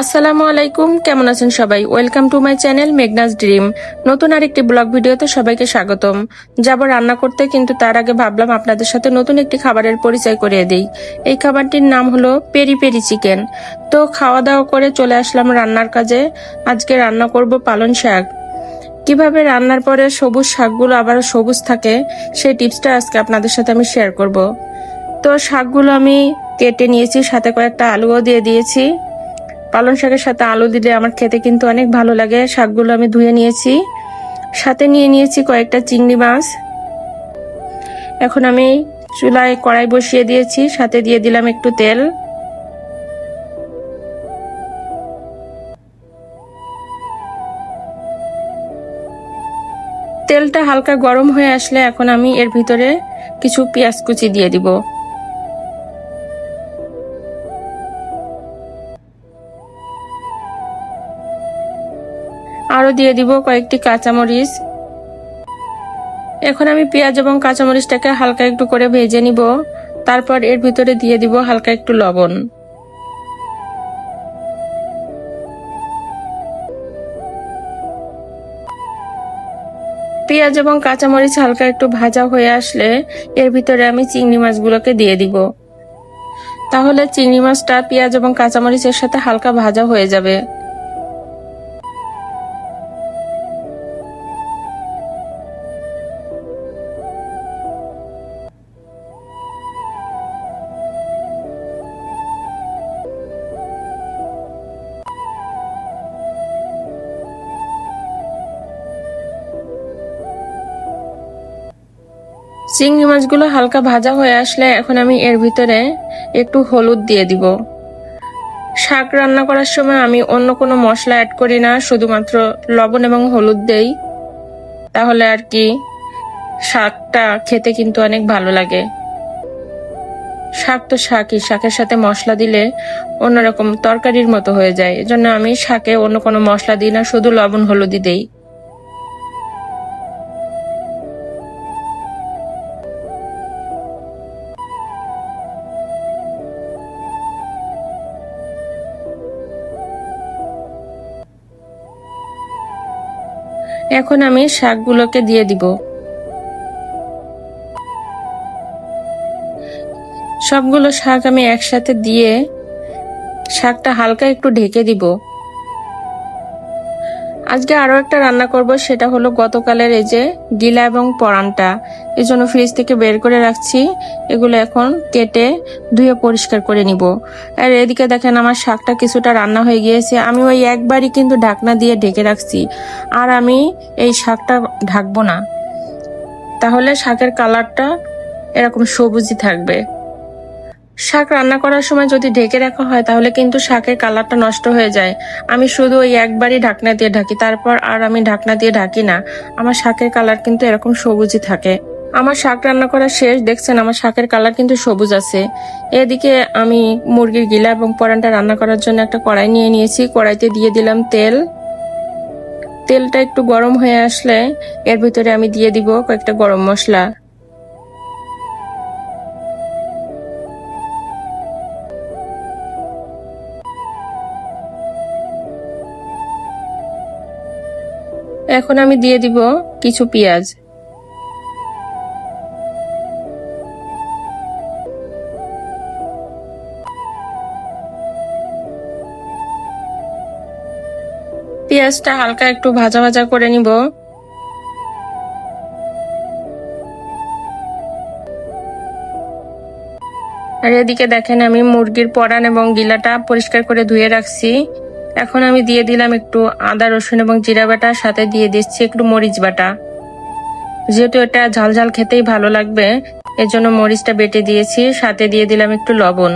আসসালামু আলাইকুম, কেমন আছেন সবাই? Welcome to my channel Meghna's dream. নতুন আরেকটি ব্লগ ভিডিওতে সবাইকে স্বাগতম। যাব রান্না করতে, কিন্তু তার আগে ভাবলাম আপনাদের সাথে নতুন একটি খাবারের পরিচয় করিয়ে দিই। এই খাবারটির নাম হলো পেরি পেরি চিকেন। তো খাওয়া দাওয়া করে চলে আসলাম রান্নার কাজে। আজকে রান্না করব পালং শাক। কিভাবে রান্নার পরে সবুজ শাকগুলো আবার সবুজ থাকে সেই টিপসটা আজকে আপনাদের সাথে আমি শেয়ার করব। তো শাকগুলো আমি কেটে নিয়েছি, সাথে কয়েকটা আলুও দিয়ে দিয়েছি। পালং শাকের সাথে আলু দিলে আমার খেতে কিন্তু অনেক ভালো লাগে। শাকগুলো আমি ধুয়ে নিয়েছি, সাথে নিয়ে নিয়েছি কয়েকটা চিংড়ি মাছ। এখন আমি চুলায় কড়াই বসিয়ে দিয়েছি, সাথে দিয়ে দিলাম একটু তেল। তেলটা হালকা গরম হয়ে আসলে এখন আমি এর ভিতরে কিছু পেঁয়াজ কুচি দিয়ে দিব। আরো দিয়ে দিব কয়েকটি কাঁচামরিচ। এখন আমি পেঁয়াজ এবং কাঁচামরিচটাকে হালকা একটু করে ভেজে নিব। তারপর এর ভিতরে দিয়ে দিব হালকা একটু লবণ। পেঁয়াজ এবং কাঁচামরিচ হালকা একটু ভাজা হয়ে আসলে এর ভিতরে আমি চিংড়ি মাছগুলোকে দিয়ে দিব। তাহলে চিংড়ি মাছটা পেঁয়াজ এবং কাঁচামরিচের সাথে হালকা ভাজা হয়ে যাবে। চিংড়ি মাছগুলো হালকা ভাজা হয়ে আসলে এখন আমি এর ভিতরে একটু হলুদ দিয়ে দিব। শাক রান্না করার সময় আমি অন্য কোনো মশলা অ্যাড করি না, শুধুমাত্র লবণ এবং হলুদ দেই। তাহলে আর কি শাকটা খেতে কিন্তু অনেক ভালো লাগে। শাক তো শাকই, শাকের সাথে মশলা দিলে অন্যরকম তরকারির মতো হয়ে যায়। এজন্য আমি শাকে অন্য কোনো মশলা দিই না, শুধু লবণ হলুদই দেই। এখন আমি শাকগুলোকে দিয়ে দিব। সবগুলো শাক আমি একসাথে দিয়ে শাকটা হালকা একটু ঢেকে দিব। আজকে আরো একটা রান্না করব, সেটা হলো গতকালের এই যে গিলা এবং পরানটা। এই জন্য ফ্রিজ থেকে বের করে রাখছি। এগুলো এখন কেটে ধুয়ে পরিষ্কার করে নিব। আর এদিকে দেখেন আমার শাকটা কিছুটা রান্না হয়ে গিয়েছে। আমি ওই একবারই কিন্তু ঢাকনা দিয়ে ঢেকে রাখছি, আর আমি এই শাকটা ঢাকবো না। তাহলে শাকের কালারটা এরকম সবুজই থাকবে। শাক রান্না করার সময় যদি ঢেকে রাখা হয় তাহলে কিন্তু শাকের কালারটা নষ্ট হয়ে যায়। আমি শুধু ওই একবারই ঢাকনা দিয়ে ঢাকি, তারপর আর আমি ঢাকনা দিয়ে ঢাকি না। আমার শাকের কালার কিন্তু এরকম সবুজই থাকে। আমার শাক রান্না করা শেষ, দেখছেন আমার শাকের কালার কিন্তু সবুজ আছে। এদিকে আমি মুরগির গিলা এবং পরানটা রান্না করার জন্য একটা কড়াই নিয়ে নিয়েছি। কড়াইতে দিয়ে দিলাম তেল। তেলটা একটু গরম হয়ে আসলে এর ভিতরে আমি দিয়ে দিব কয়েকটা গরম মশলা। এখন আমি দিয়ে দিব কিছু পেঁয়াজ। পেঁয়াজটা হালকা একটু ভাজা ভাজা করে নিব। আর এদিকে দেখেন আমি মুরগির পরান এবং গিলাটা পরিষ্কার করে ধুয়ে রাখছি। এখন আমি দিয়ে দিলাম একটু আদা রসুন এবং জিরা বাটা, সাথে দিয়ে দিচ্ছি একটু মরিচ বাটা। যেহেতু এটা ঝাল ঝাল খেতেই ভালো লাগবে, এর জন্য মরিচটা বেটে দিয়েছি। সাথে দিয়ে দিলাম একটু লবণ।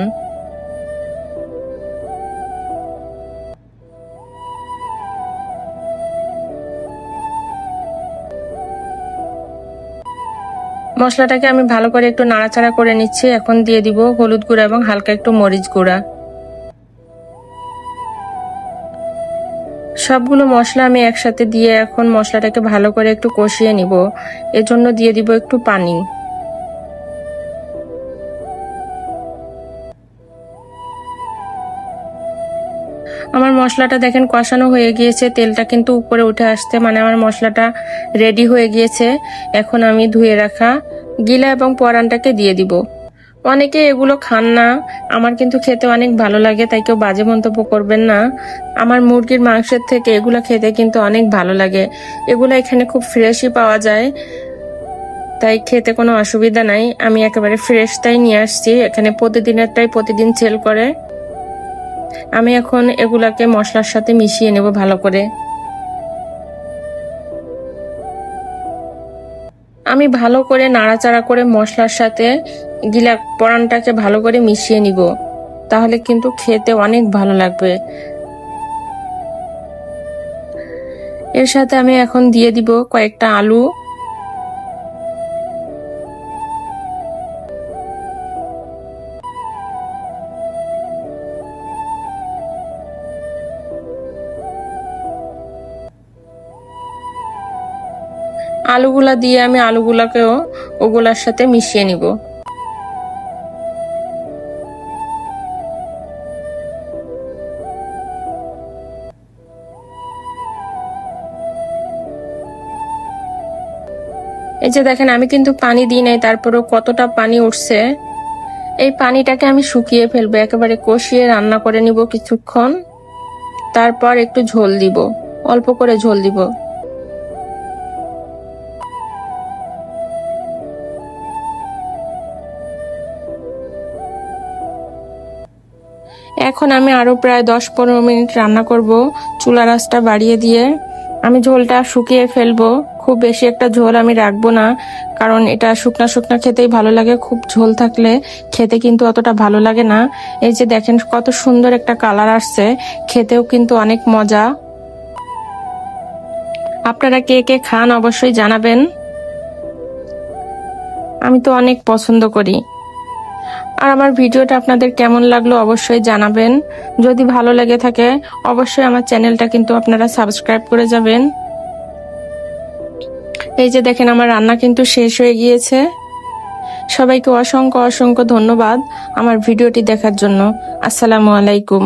মশলাটাকে আমি ভালো করে একটু নাড়াচাড়া করে নিচ্ছি। এখন দিয়ে দিব হলুদ গুঁড়া এবং হালকা একটু মরিচ গুঁড়া। সবগুলো মশলা আমি একসাথে দিয়ে এখন মশলাটাকে ভালো করে একটু কষিয়ে নিব। এজন্য দিয়ে দিব একটু পানি। আমার মশলাটা দেখেন কষানো হয়ে গিয়েছে, তেলটা কিন্তু উপরে উঠে আসছে, মানে আমার মশলাটা রেডি হয়ে গিয়েছে। এখন আমি ধুয়ে রাখা গিলা এবং পরানটাকে দিয়ে দিব। অনেকে এগুলো খান না, আমার কিন্তু খেতে অনেক ভালো লাগে, তাই কেউ বাজে মন্তব্য করবেন না। আমার মুরগির মাংসের থেকে এগুলো খেতে কিন্তু অনেক ভালো লাগে। এগুলো এখানে খুব ফ্রেশই পাওয়া যায়, তাই খেতে কোনো অসুবিধা নাই। আমি একেবারে ফ্রেশটাই নিয়ে আসছি, এখানে প্রতিদিনেরটাই প্রতিদিন সেল করে। আমি এখন এগুলাকে মশলার সাথে মিশিয়ে নেব ভালো করে। আমি ভালো করে নাড়াচাড়া করে মশলার সাথে গিলা পরানটাকে ভালো করে মিশিয়ে নিব, তাহলে কিন্তু খেতে অনেক ভালো লাগবে। এর সাথে আমি এখন দিয়ে দিব কয়েকটা আলু। আলুগুলা দিয়ে আমি আলুগুলাকেও ওগুলার সাথে মিশিয়ে নিব। এই যে দেখেন আমি কিন্তু পানি দিই নাই, তারপরেও কতটা পানি উঠছে। এই পানিটাকে আমি শুকিয়ে ফেলবো, একেবারে কষিয়ে রান্না করে নিব কিছুক্ষণ, তারপর একটু ঝোল দিব, অল্প করে ঝোল দিব। এখন আমি আরো প্রায় 10-15 মিনিট রান্না করব চুলার আঁচটা বাড়িয়ে দিয়ে। আমি ঝোলটা শুকিয়ে ফেলবো, খুব বেশি একটা ঝোল আমি রাখবো না, কারণ এটা শুকনা শুকনা খেতেই ভালো লাগে, খুব ঝোল থাকলে খেতে কিন্তু অতটা ভালো লাগে না। এই যে দেখেন কত সুন্দর একটা কালার আসছে, খেতেও কিন্তু অনেক মজা। আপনারা কে কে খান অবশ্যই জানাবেন, আমি তো অনেক পছন্দ করি। আর আমার ভিডিওটা আপনাদের কেমন লাগলো অবশ্যই জানাবেন। যদি ভালো লেগে থাকে অবশ্যই আমার চ্যানেলটা কিন্তু আপনারা সাবস্ক্রাইব করে যাবেন। এই যে দেখেন আমার রান্না কিন্তু শেষ হয়ে গিয়েছে। সবাইকে অসংখ্য অসংখ্য ধন্যবাদ আমার ভিডিওটি দেখার জন্য। আসসালামু আলাইকুম।